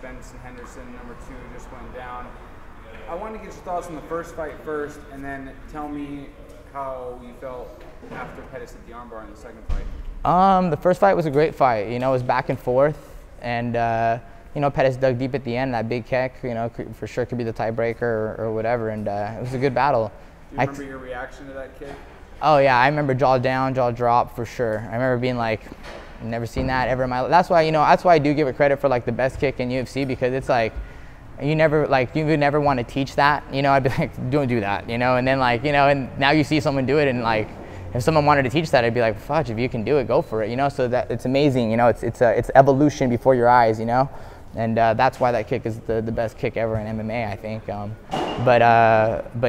Pettis, Benson Henderson, number 2, just went down. I want to get your thoughts on the first fight first, and then tell me how you felt after Pettis hit the armbar in the second fight. The first fight was a great fight. You know, it was back and forth, and you know, Pettis dug deep at the end. That big kick, you know, for sure could be the tiebreaker or whatever, and it was a good battle. Do you remember your reaction to that kick? Oh yeah, I remember jaw down, jaw drop for sure. I remember being like, I've never seen that ever in my life. That's why, you know, that's why I do give it credit for like the best kick in UFC, because it's like, you would never want to teach that, you know. I'd be like, don't do that, you know. And then like, you know, and now you see someone do it, and like, if someone wanted to teach that, I'd be like, fudge, if you can do it, go for it, you know. So that it's amazing, you know. It's evolution before your eyes, you know. And that's why that kick is the best kick ever in MMA, I think. But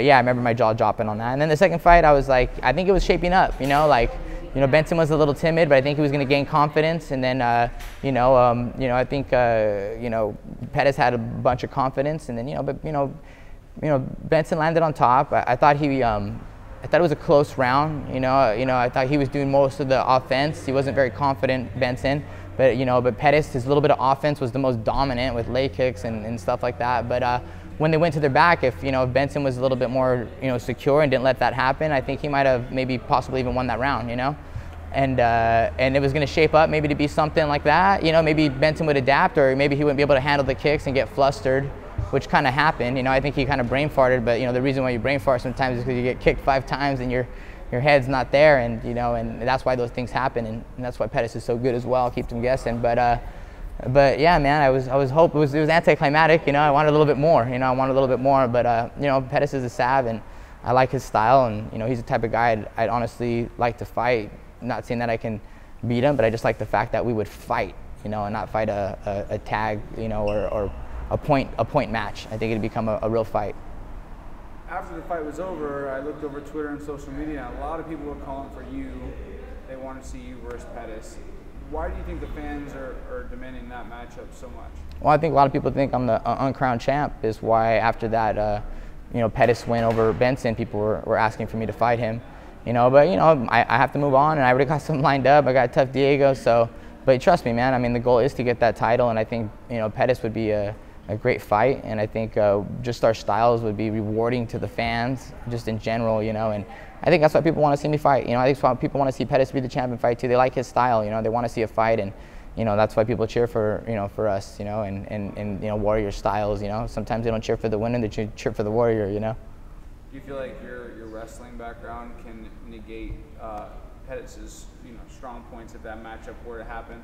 yeah, I remember my jaw dropping on that. And then the second fight, I was like, I think it was shaping up, you know, like, you know, Benson was a little timid, but I think he was going to gain confidence. And then, you know, I think, you know, Pettis had a bunch of confidence. And then, you know, but, you know, Benson landed on top. I thought it was a close round. You know, I thought he was doing most of the offense. He wasn't very confident, Benson. But, you know, but Pettis, his little bit of offense was the most dominant with leg kicks and stuff like that. But when they went to their back, if, you know, if Benson was a little bit more, you know, secure and didn't let that happen, I think he might have maybe possibly even won that round, you know. And it was going to shape up maybe to be something like that. You know, maybe Benson would adapt, or maybe he wouldn't be able to handle the kicks and get flustered, which kind of happened. You know, I think he kind of brain farted, but, you know, the reason why you brain fart sometimes is because you get kicked 5 times and your head's not there, and, you know, and that's why those things happen, and that's why Pettis is so good as well, keeps him guessing. But yeah, man, I was hoping it was anticlimactic, you know. I wanted a little bit more, you know. I wanted a little bit more, but you know, Pettis is a sav, and I like his style, and, you know, he's the type of guy I'd honestly like to fight. Not saying that I can beat him, but I just like the fact that we would fight, you know, and not fight a tag, you know, or a point match. I think it'd become a real fight. After the fight was over, I looked over Twitter and social media, and a lot of people were calling for you. They want to see you versus Pettis. Why do you think the fans are demanding that matchup so much? Well, I think a lot of people think I'm the uncrowned champ, is why after that, you know, Pettis win over Benson, people were asking for me to fight him. You know, but, you know, I have to move on, and I already got something lined up. I got Tough Diego, so, but trust me, man, I mean, the goal is to get that title, and I think, you know, Pettis would be a great fight, and I think just our styles would be rewarding to the fans, just in general, you know. And I think that's why people want to see me fight. You know, I think that's why people want to see Pettis be the champion fight too. They like his style, you know. They want to see a fight, and, you know, that's why people cheer for, you know, for us, you know, and you know, warrior styles, you know. Sometimes they don't cheer for the winner, they cheer for the warrior, you know. Do you feel like your wrestling background can negate Pettis's, you know, strong points if that matchup were to happen?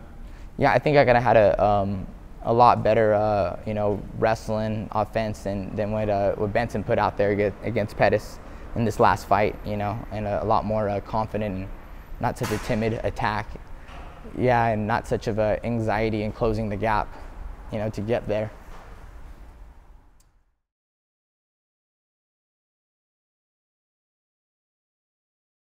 Yeah, I think I could have had a lot better, you know, wrestling offense than what Benson put out there against Pettis in this last fight, you know, and a lot more confident and not such a timid attack. Yeah, and not such of a anxiety in closing the gap, you know, to get there.